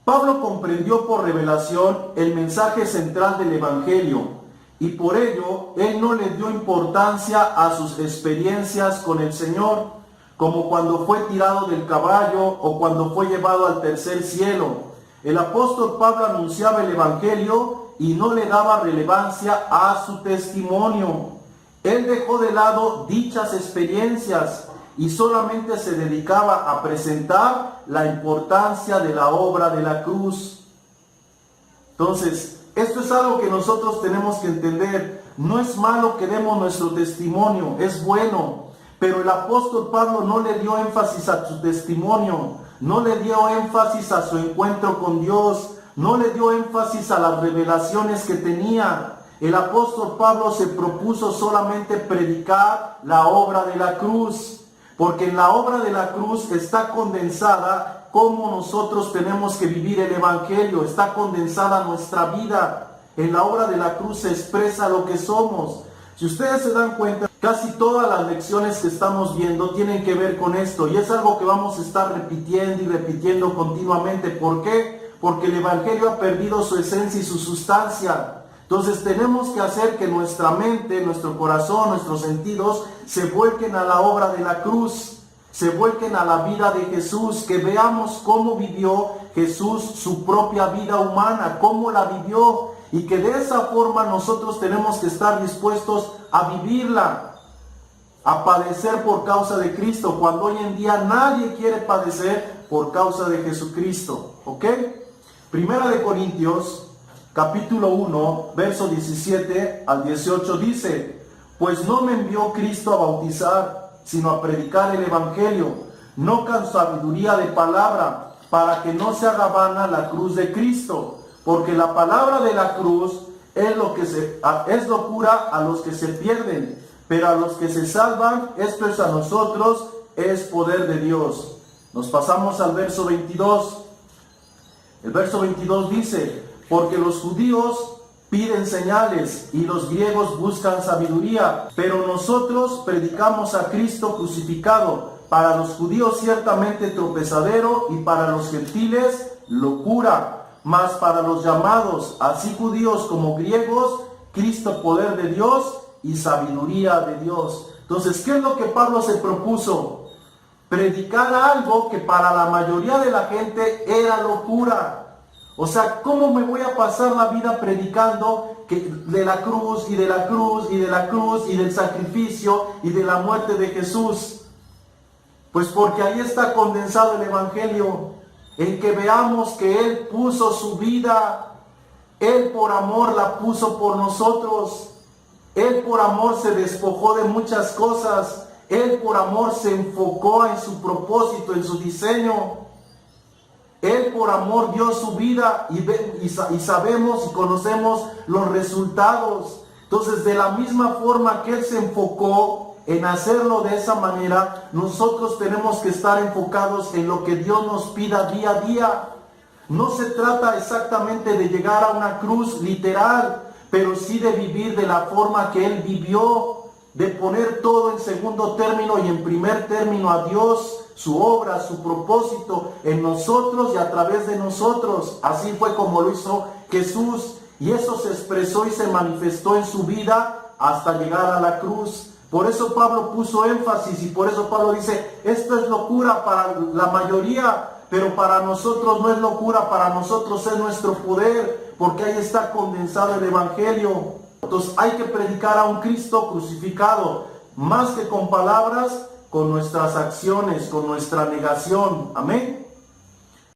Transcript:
Pablo comprendió por revelación el mensaje central del Evangelio y por ello él no le dio importancia a sus experiencias con el Señor, como cuando fue tirado del caballo o cuando fue llevado al tercer cielo. El apóstol Pablo anunciaba el Evangelio y no le daba relevancia a su testimonio. Él dejó de lado dichas experiencias y solamente se dedicaba a presentar la importancia de la obra de la cruz. Entonces, esto es algo que nosotros tenemos que entender. No es malo que demos nuestro testimonio, es bueno, pero el apóstol Pablo no le dio énfasis a su testimonio, no le dio énfasis a su encuentro con Dios, no le dio énfasis a las revelaciones que tenía. El apóstol Pablo se propuso solamente predicar la obra de la cruz, porque en la obra de la cruz está condensada cómo nosotros tenemos que vivir el Evangelio, está condensada nuestra vida. En la obra de la cruz se expresa lo que somos. Si ustedes se dan cuenta, casi todas las lecciones que estamos viendo tienen que ver con esto, y es algo que vamos a estar repitiendo y repitiendo continuamente. ¿Por qué? Porque el Evangelio ha perdido su esencia y su sustancia. Entonces tenemos que hacer que nuestra mente, nuestro corazón, nuestros sentidos se vuelquen a la obra de la cruz, se vuelquen a la vida de Jesús, que veamos cómo vivió Jesús su propia vida humana, cómo la vivió, y que de esa forma nosotros tenemos que estar dispuestos a vivirla, a padecer por causa de Cristo, cuando hoy en día nadie quiere padecer por causa de Jesucristo. ¿Ok? Primera de Corintios capítulo 1, verso 17 al 18 dice: pues no me envió Cristo a bautizar, sino a predicar el Evangelio, no con sabiduría de palabra, para que no se haga vana la cruz de Cristo, porque la palabra de la cruz es locura a los que se pierden, pero a los que se salvan, esto es a nosotros, es poder de Dios. Nos pasamos al verso 22. El verso 22 dice: porque los judíos piden señales y los griegos buscan sabiduría, pero nosotros predicamos a Cristo crucificado, para los judíos ciertamente tropezadero y para los gentiles locura, mas para los llamados, así judíos como griegos, Cristo poder de Dios y sabiduría de Dios. Entonces, ¿qué es lo que Pablo se propuso? Predicar algo que para la mayoría de la gente era locura. O sea, ¿cómo me voy a pasar la vida predicando de la cruz y de la cruz y de la cruz y del sacrificio y de la muerte de Jesús? Pues porque ahí está condensado el Evangelio, en que veamos que Él puso su vida, Él por amor la puso por nosotros, Él por amor se despojó de muchas cosas, Él por amor se enfocó en su propósito, en su diseño. Él por amor dio su vida y sabemos y conocemos los resultados. Entonces, de la misma forma que Él se enfocó en hacerlo de esa manera, nosotros tenemos que estar enfocados en lo que Dios nos pida día a día. No se trata exactamente de llegar a una cruz literal, pero sí de vivir de la forma que Él vivió, de poner todo en segundo término y en primer término a Dios, su obra, su propósito en nosotros y a través de nosotros. Así fue como lo hizo Jesús, y eso se expresó y se manifestó en su vida hasta llegar a la cruz. Por eso Pablo puso énfasis, y por eso Pablo dice: esto es locura para la mayoría, pero para nosotros no es locura, para nosotros es nuestro poder, porque ahí está condensado el Evangelio. Entonces hay que predicar a un Cristo crucificado, más que con palabras, con nuestras acciones, con nuestra negación. Amén.